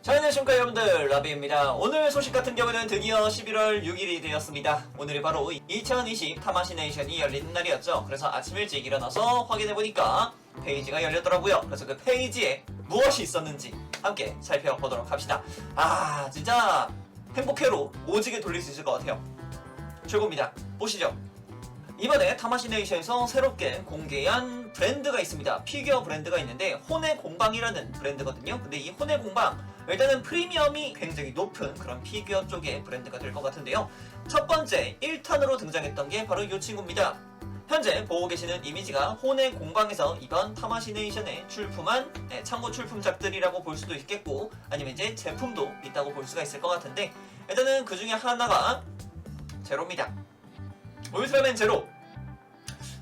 자, 안녕하십니까 여러분들, 라비입니다. 오늘 소식 같은 경우는 드디어 11월 6일이 되었습니다. 오늘이 바로 2020 타마시네이션이 열리는 날이었죠. 그래서 아침 일찍 일어나서 확인해보니까 페이지가 열렸더라고요. 그래서 그 페이지에 무엇이 있었는지 함께 살펴보도록 합시다. 진짜 행복회로 오지게 돌릴 수 있을 것 같아요. 최고입니다. 보시죠. 이번에 타마시네이션에서 새롭게 공개한 브랜드가 있습니다. 피규어 브랜드가 있는데 혼의공방이라는 브랜드거든요. 근데 이 혼의공방, 일단은 프리미엄이 굉장히 높은 그런 피규어 쪽의 브랜드가 될 것 같은데요. 첫 번째 1탄으로 등장했던 게 바로 이 친구입니다. 현재 보고 계시는 이미지가 혼의공방에서 이번 타마시네이션에 출품한 참고 출품작들이라고 볼 수도 있겠고, 아니면 이제 제품도 있다고 볼 수가 있을 것 같은데, 일단은 그 중에 하나가 제로입니다. 울트라맨 제로.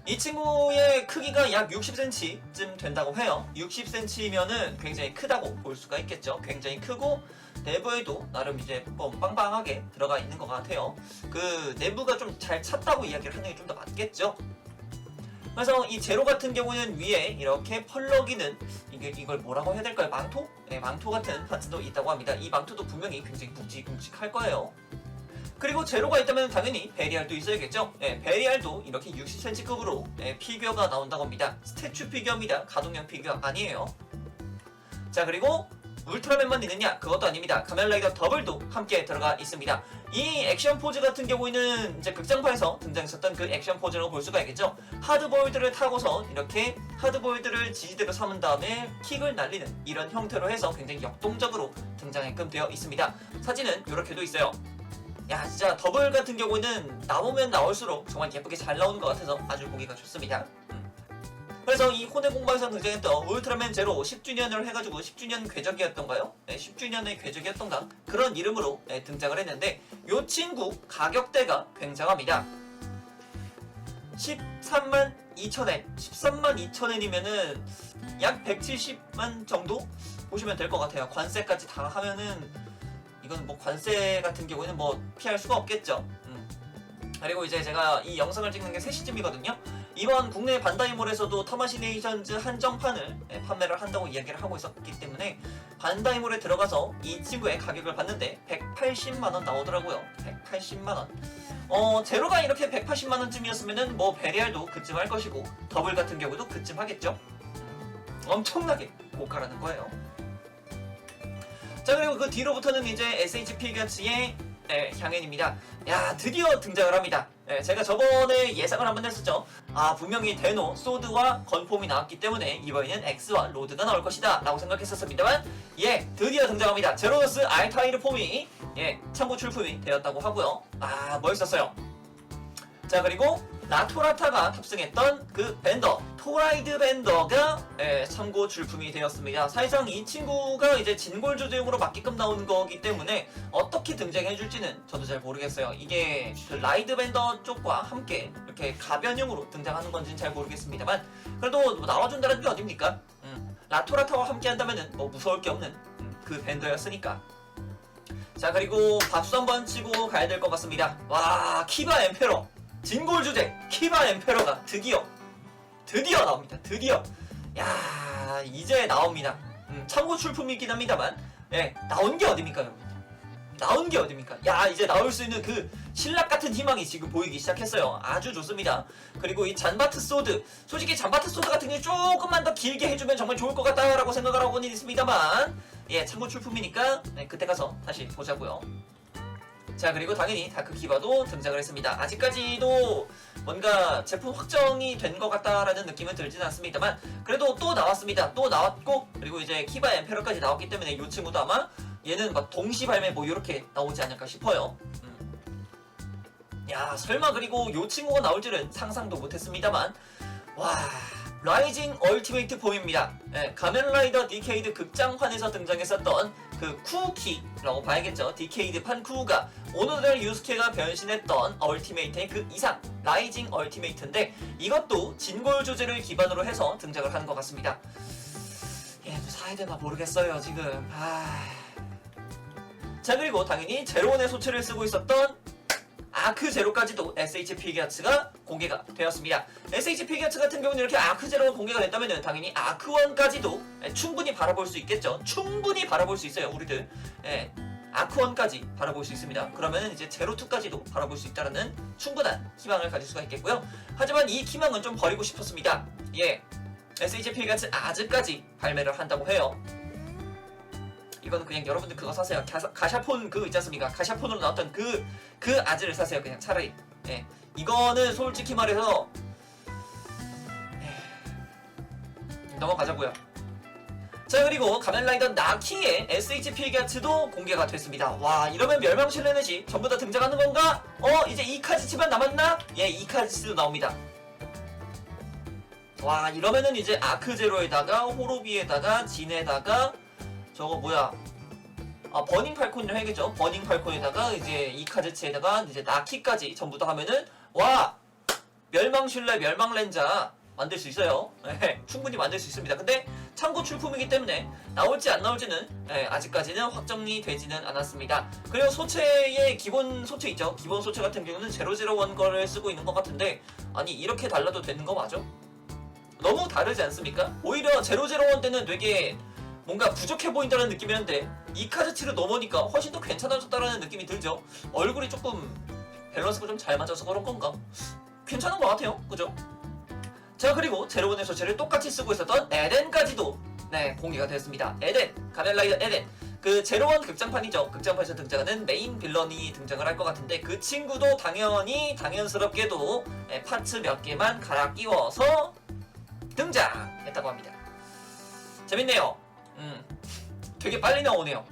이 친구의 크기가 약 60cm쯤 된다고 해요. 60cm면은 굉장히 크다고 볼 수가 있겠죠. 굉장히 크고 내부에도 나름 이제 빵빵하게 들어가 있는 것 같아요. 그 내부가 좀 잘 찼다고 이야기를 하는 게 좀 더 맞겠죠. 그래서 이 제로 같은 경우는 위에 이렇게 펄럭이는 이걸 뭐라고 해야 될까요? 망토? 네, 망토 같은 파츠도 있다고 합니다. 이 망토도 분명히 굉장히 묵직묵직할 거예요. 그리고 제로가 있다면 당연히 베리알도 있어야겠죠. 베리알도 이렇게 60cm급으로 피규어가 나온다고 합니다. 스태츄 피규어입니다. 가동형 피규어 아니에요. 자, 그리고 울트라맨만 있느냐? 그것도 아닙니다. 카멜라이더 더블도 함께 들어가 있습니다. 이 액션 포즈 같은 경우에는 이제 극장판에서 등장했었던 그 액션 포즈라고 볼 수가 있겠죠. 하드보일드를 타고서 이렇게 하드보일드를 지지대로 삼은 다음에 킥을 날리는 이런 형태로 해서 굉장히 역동적으로 등장하게끔 되어 있습니다. 사진은 이렇게도 있어요. 야, 진짜 더블 같은 경우는 나오면 나올수록 정말 예쁘게 잘 나오는 것 같아서 아주 보기가 좋습니다. 그래서 이 혼의공방에서 등장했던 울트라맨 제로 10주년을 해가지고 10주년 궤적이었던가요? 10주년의 궤적이었던가? 그런 이름으로 등장을 했는데, 이 친구 가격대가 굉장합니다. 13만 2천엔 13만 2천엔이면은 약 170만 정도 보시면 될 것 같아요. 관세까지 다 하면은 이건 뭐 관세 같은 경우에는 뭐 피할 수가 없겠죠. 그리고 이제 제가 이 영상을 찍는 게 3시쯤이거든요. 이번 국내 반다이몰에서도 타마시네이션즈 한정판을 판매를 한다고 이야기를 하고 있었기 때문에 반다이몰에 들어가서 이 친구의 가격을 봤는데 180만원 나오더라고요. 180만원. 제로가 이렇게 180만원쯤이었으면은 뭐 베리알도 그쯤 할 것이고, 더블 같은 경우도 그쯤 하겠죠. 엄청나게 고가라는 거예요. 자, 그리고 그 뒤로부터는 이제 SH 피규어츠의 향연입니다. 야, 드디어 등장을 합니다. 제가 저번에 예상을 한번 했었죠. 분명히 데노, 소드와 건폼이 나왔기 때문에 이번에는 X와 로드가 나올 것이다 라고 생각했었습니다만, 드디어 등장합니다. 제로너스 알타이르 폼이 참고 출품이 되었다고 하고요. 멋있었어요. 자, 그리고 라토라타가 탑승했던 그 밴더, 토라이드 밴더가 참고 출품이 되었습니다. 사실상 이 친구가 이제 진골 조정으로 맞게끔 나오는 거기 때문에 어떻게 등장해줄지는 저도 잘 모르겠어요. 이게 그 라이드 밴더 쪽과 함께 이렇게 가변형으로 등장하는 건지는 잘 모르겠습니다만, 그래도 뭐 나와준다는 게 어딥니까? 라토라타와 함께 한다면은 뭐 무서울 게 없는 그 밴더였으니까. 자, 그리고 박수 한번 치고 가야 될 것 같습니다. 와, 키바 엠페러, 진골 주제 키바 엠페러가 드디어 나옵니다. 드디어. 야, 이제 나옵니다. 참고 출품이긴 합니다만, 나온 게 어딥니까, 여러분? 나온 게 어딥니까? 야, 이제 나올 수 있는 그 신락 같은 희망이 지금 보이기 시작했어요. 아주 좋습니다. 그리고 이 잔바트 소드, 솔직히 잔바트 소드 같은 게 조금만 더 길게 해주면 정말 좋을 것 같다라고 생각을 하고는 있습니다만, 참고 출품이니까 그때 가서 다시 보자고요. 자, 그리고 당연히 다크 키바도 등장을 했습니다. 아직까지도 뭔가 제품 확정이 된 것 같다라는 느낌은 들지는 않습니다만, 그래도 또 나왔습니다. 또 나왔고, 그리고 이제 키바 엠페러까지 나왔기 때문에 이 친구도 아마 얘는 막 동시 발매 뭐 이렇게 나오지 않을까 싶어요. 야, 설마 그리고 이 친구가 나올 줄은 상상도 못했습니다만, 와, 라이징 얼티메이트 폼입니다. 가면라이더 디케이드 극장판에서 등장했었던 그 쿠키라고 봐야겠죠. 디케이드판 쿠가 오노델 유스케가 변신했던 얼티메이트의 그 이상, 라이징 얼티메이트인데, 이것도 진골 조제를 기반으로 해서 등장을 하는 것 같습니다. 사야 되나 모르겠어요 지금. 자, 그리고 당연히 제로원의 소체를 쓰고 있었던 아크 제로까지도 SH 피규어츠가 공개가 되었습니다. SH 피겨츠 같은 경우는 이렇게 아크0가 공개가 됐다면 당연히 아크1까지도 충분히 바라볼 수 있겠죠. 충분히 바라볼 수 있어요, 우리들. 예, 아크1까지 바라볼 수 있습니다. 그러면 이제 제로2까지도 바라볼 수 있다는 충분한 희망을 가질 수가 있겠고요. 하지만 이 희망은 좀 버리고 싶었습니다. 예, SH 피겨츠 아즈까지 발매를 한다고 해요. 이거는 그냥 여러분들 그거 사세요. 가샤폰 그거 있지 않습니까? 가샤폰으로 나왔던 그 아즈를 사세요. 그냥 차라리. 예. 이거는 솔직히 말해서 넘어가자고요. 자, 그리고 가면라이더 나키의 SH 필기아츠도 공개가 됐습니다. 와, 이러면 멸망실레넷이 전부 다 등장하는 건가? 이제 이카지치만 남았나? 예, 이카지치도 나옵니다. 와, 이러면은 이제 아크제로에다가 호로비에다가 진에다가 저거 뭐야? 버닝 팔콘이라 해야겠죠? 버닝 팔콘에다가 이제 이카즈치에다가 이제 나키까지 전부 다 하면은 와! 멸망슐레 멸망렌자 만들 수 있어요. 충분히 만들 수 있습니다. 근데 참고 출품이기 때문에 나올지 안 나올지는 아직까지는 확정이 되지는 않았습니다. 그리고 소체의 기본 소체 있죠? 기본 소체 같은 경우는 001 거를 쓰고 있는 것 같은데 아니 이렇게 달라도 되는 거 맞아? 너무 다르지 않습니까? 오히려 001 때는 되게 뭔가 부족해 보인다는 느낌이었는데 이카즈치를 넘으니까 훨씬 더 괜찮아졌다는 느낌이 들죠. 얼굴이 조금 밸런스가 좀 잘 맞아서 그런 건가? 괜찮은 것 같아요. 그죠? 자, 그리고 제로원의 소체를 똑같이 쓰고 있었던 에덴까지도 공개가 되었습니다. 에덴, 가면라이더 에덴. 그 제로원 극장판이죠. 극장판에서 등장하는 메인 빌런이 등장을 할 것 같은데 그 친구도 당연스럽게도 파츠 몇 개만 갈아 끼워서 등장했다고 합니다. 재밌네요. 되게 빨리 나오네요.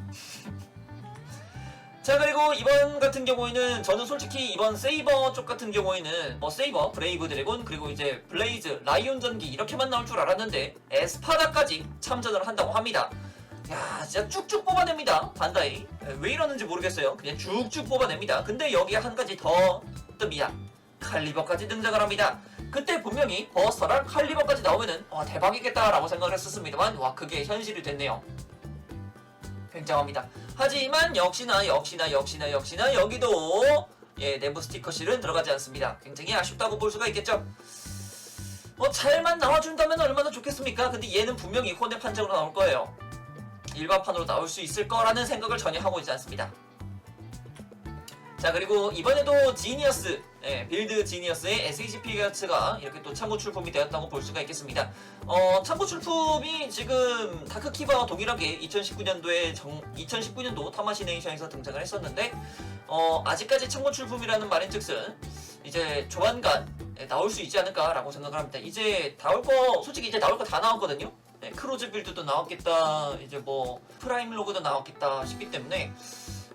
자, 그리고 이번 같은 경우에는 저는 솔직히 이번 세이버 쪽 같은 경우에는 세이버, 브레이브 드래곤, 그리고 이제 블레이즈, 라이온 전기 이렇게만 나올 줄 알았는데 에스파다까지 참전을 한다고 합니다. 야, 진짜 쭉쭉 뽑아냅니다. 반다이. 왜 이러는지 모르겠어요. 그냥 쭉쭉 뽑아냅니다. 근데 여기에 한 가지 더 뜹니다. 칼리버까지 등장을 합니다. 그때 분명히 버스터랑 칼리버까지 나오면은 대박이겠다라고 생각을 했었습니다만 와, 그게 현실이 됐네요. 굉장합니다. 하지만 역시나 여기도 내부 스티커실은 들어가지 않습니다. 굉장히 아쉽다고 볼 수가 있겠죠. 잘만 나와준다면 얼마나 좋겠습니까? 근데 얘는 분명히 혼의 판정으로 나올 거예요. 일반판으로 나올 수 있을 거라는 생각을 전혀 하고 있지 않습니다. 자, 그리고 이번에도 지니어스, 빌드 지니어스의 SH 피겨츠가 이렇게 또 참고 출품이 되었다고 볼 수가 있겠습니다. 참고 출품이 지금 다크키바와 동일하게 2019년도 타마시네이션에서 등장을 했었는데 아직까지 참고 출품이라는 말인즉슨 이제 조만간 나올 수 있지 않을까라고 생각을 합니다. 이제 솔직히 이제 나올 거 다 나왔거든요. 크로즈 빌드도 나왔겠다, 이제 뭐 프라임 로그도 나왔겠다 싶기 때문에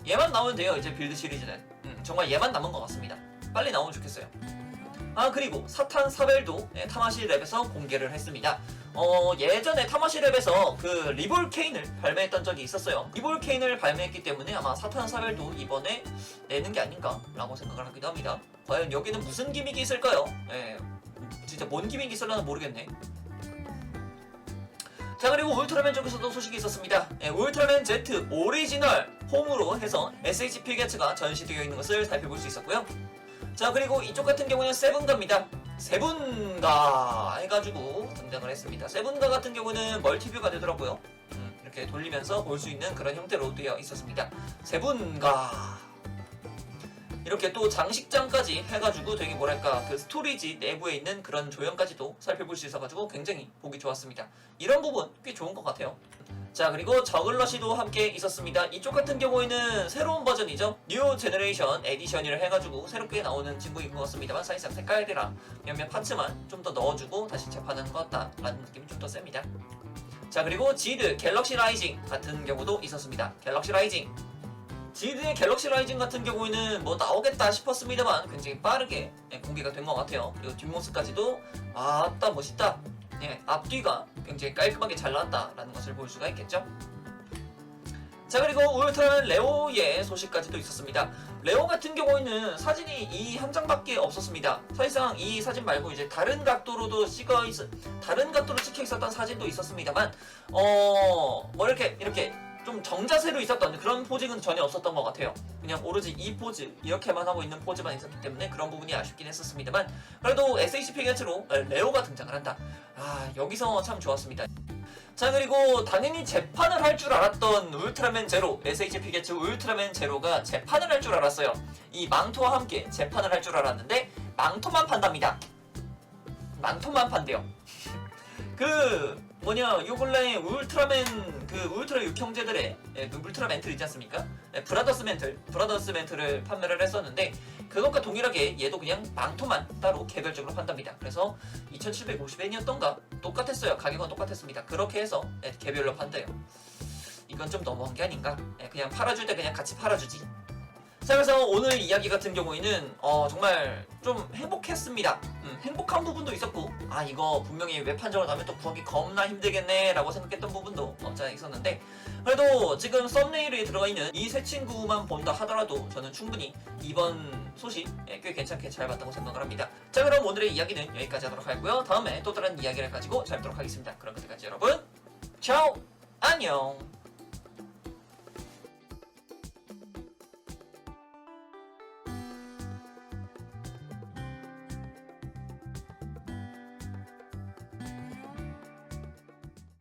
얘만 나오면 돼요. 이제 빌드 시리즈는 정말 얘만 남은 것 같습니다. 빨리 나오면 좋겠어요. 아, 그리고 사탄 사벨도 타마시 랩에서 공개를 했습니다. 예전에 타마시 랩에서 그 리볼케인을 발매했던 적이 있었어요. 리볼케인을 발매했기 때문에 아마 사탄 사벨도 이번에 내는 게 아닌가 라고 생각을 하기도 합니다. 과연 여기는 무슨 기믹이 있을까요? 진짜 뭔 기믹이 있을려나 모르겠네. 자, 그리고 울트라맨 쪽에서도 소식이 있었습니다. 울트라맨 Z 오리지널 홈으로 해서 SH 필게츠가 전시되어 있는 것을 살펴볼 수 있었고요. 자, 그리고 이쪽 같은 경우는 세븐가입니다. 세븐가 해가지고 등장을 했습니다. 세븐가 같은 경우는 멀티뷰가 되더라고요. 이렇게 돌리면서 볼 수 있는 그런 형태로 되어 있었습니다. 세븐가 이렇게 또 장식장까지 해가지고 되게 뭐랄까 그 스토리지 내부에 있는 그런 조형까지도 살펴볼 수 있어가지고 굉장히 보기 좋았습니다. 이런 부분 꽤 좋은 것 같아요. 자, 그리고 저글러시도 함께 있었습니다. 이쪽 같은 경우에는 새로운 버전이죠. 뉴 제너레이션 에디션이라 해가지고 새롭게 나오는 친구인 것 같습니다만 사실상 색깔이랑 몇몇 파츠만 좀 더 넣어주고 다시 재판하는 것 같다라는 느낌이 좀 더 셉니다. 자, 그리고 지드 갤럭시 라이징 같은 경우도 있었습니다. 갤럭시 라이징 지드의 갤럭시 라이징 같은 경우에는 뭐 나오겠다 싶었습니다만 굉장히 빠르게 공개가 된 것 같아요. 그리고 뒷모습까지도 아따 멋있다. 앞뒤가 굉장히 깔끔하게 잘 나왔다라는 것을 볼 수가 있겠죠. 자, 그리고 울트라맨 레오의 소식까지도 있었습니다. 레오 같은 경우에는 사진이 이 한 장밖에 없었습니다. 사실상 이 사진 말고 이제 다른 각도로 찍혀 있었던 사진도 있었습니다만 뭐 이렇게 좀 정자세로 있었던 그런 포징은 전혀 없었던 것 같아요. 그냥 오로지 이 포즈 이렇게만 하고 있는 포즈만 있었기 때문에 그런 부분이 아쉽긴 했었습니다만 그래도 SHP 게츠로 레오가 등장을 한다. 아 여기서 참 좋았습니다. 자 그리고 당연히 재판을 할 줄 알았던 울트라맨 제로 SHP 게츠 울트라맨 제로가 재판을 할 줄 알았어요. 이 망토와 함께 재판을 할 줄 알았는데 망토만 판답니다. 망토만 판대요. 요 근래 울트라맨 울트라 6형제들의 울트라 멘틀 있지 않습니까? 브라더스 멘틀을 판매를 했었는데 그것과 동일하게 얘도 그냥 망토만 따로 개별적으로 판답니다. 그래서 2,750엔이었던가 똑같았어요. 가격은 똑같았습니다. 그렇게 해서 개별로 판대요. 이건 좀 너무한 게 아닌가? 그냥 팔아줄 때 그냥 같이 팔아주지. 자 그래서 오늘 이야기 같은 경우에는 정말 좀 행복했습니다. 행복한 부분도 있었고 아 이거 분명히 웹 판정을 가면 또 구하기 겁나 힘들겠네 라고 생각했던 부분도 없지 않아 있었는데 그래도 지금 썸네일에 들어가 있는 이 세 친구만 본다 하더라도 저는 충분히 이번 소식 꽤 괜찮게 잘 봤다고 생각을 합니다. 자 그럼 오늘의 이야기는 여기까지 하도록 하고요. 다음에 또 다른 이야기를 가지고 찾아뵙도록 하겠습니다. 그럼 그때까지 여러분 차오 안녕.